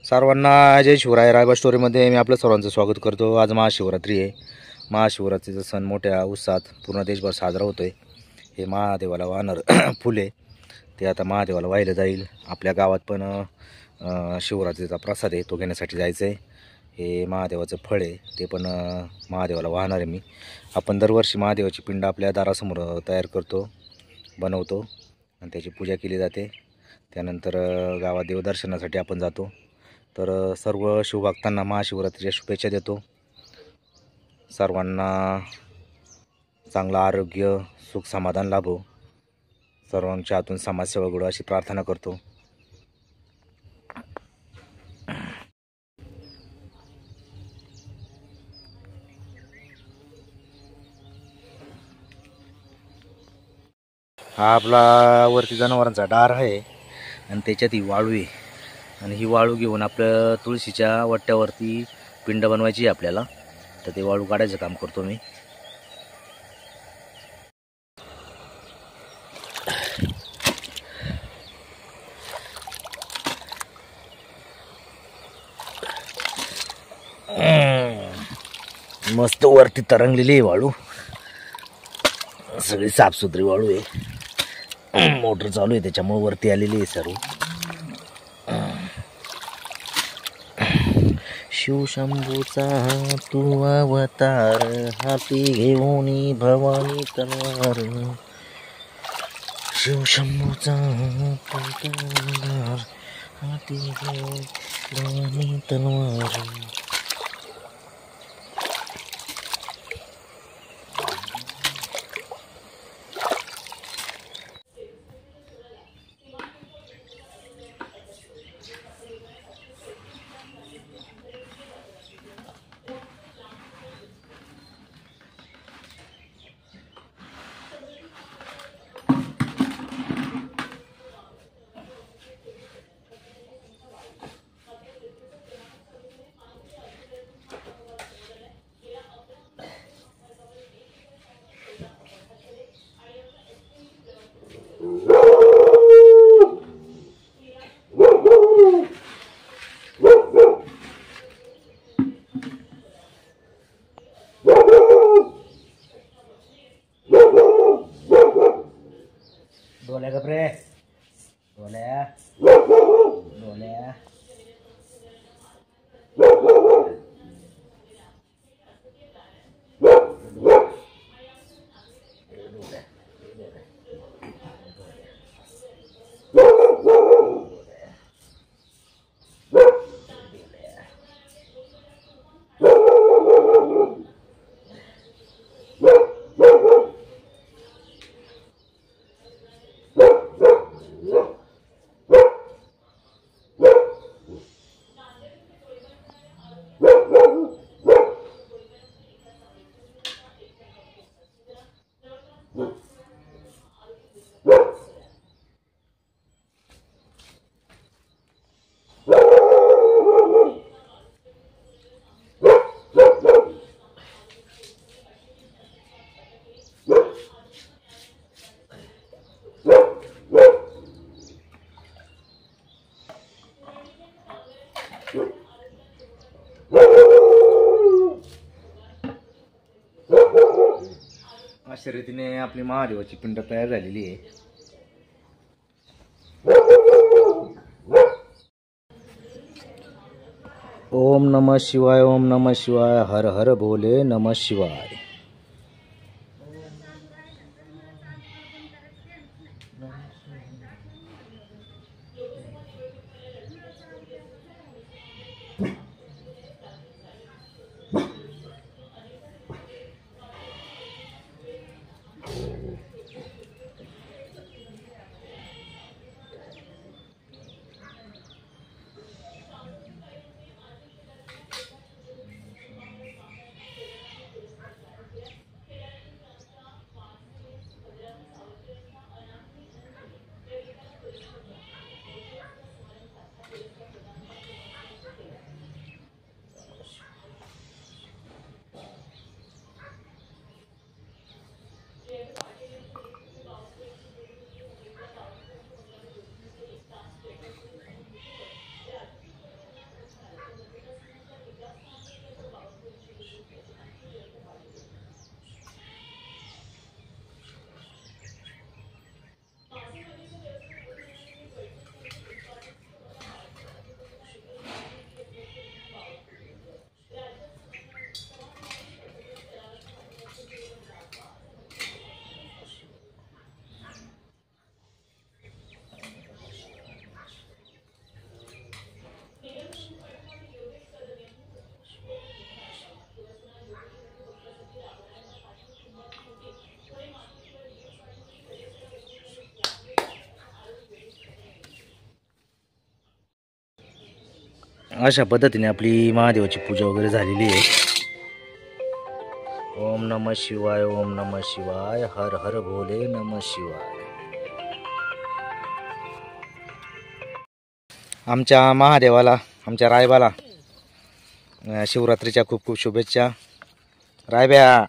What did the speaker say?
सर्वांना जय शिवराय. रायबा स्टोरीमध्ये मी आपलं सर्वांचं स्वागत करतो. आज महाशिवरात्री आहे. महाशिवरात्रीचा सण मोठ्या उत्साहात पूर्ण देशभर साजरा होतो आहे. हे महादेवाला वाहणार फुल आहे, ते आता महादेवाला वाहिलं जाईल. आपल्या गावात पण शिवरात्रीचा प्रसाद आहे, तो घेण्यासाठी जायचं आहे. हे महादेवाचं फळ आहे, ते पण महादेवाला वाहणार आहे मी. आपण दरवर्षी महादेवाची पिंड आपल्या दारासमोर तयार करतो, बनवतो आणि त्याची पूजा केली जाते. त्यानंतर गावात देवदर्शनासाठी आपण जातो. तर सर्व शिवभक्तांना महाशिवरात्रीच्या शुभेच्छा देतो. सर्वांना चांगलं आरोग्य, सुख, समाधान लाभो. सर्वांच्या हातून समाजसेवा घडो अशी प्रार्थना करतो. हा आपला वरती जनावरांचा डार आहे आणि त्याच्यात ही वाळू आहे. आणि ही वाळू घेऊन आपलं तुळशीच्या वट्ट्यावरती पिंड बनवायची आहे आपल्याला. तर ते वाळू काढायचं काम करतो मी. मस्त वरती तरंगलेली आहे वाळू, सगळी साफसुथरी वाळू आहे. मोटर चालू आहे त्याच्यामुळे वरती आलेली आहे सर्व. शिवशंभूचा तू अवतार, हाती घेऊनी भवानी तलवार. शिवशंभूचा तू अवतार, हाती घेऊनी भवानी तलवार. डोल्या गपरे, डोल्या डोल्या. अशा रीतीने आपली महादेवाची पिंड तयार झालेली आहे. ओम नमः शिवाय, ओम नमः शिवाय, हर हर बोले नमः शिवाय. अशा पद्धतीने आपली महादेवाची पूजा वगैरे झालेली आहे. ओम नमः शिवाय, ओम नमः शिवाय, हर हर भोले नमः शिवाय. आमच्या महादेवाला, आमच्या रायबाला शिवरात्रीच्या खूप खूप शुभेच्छा. रायब्या.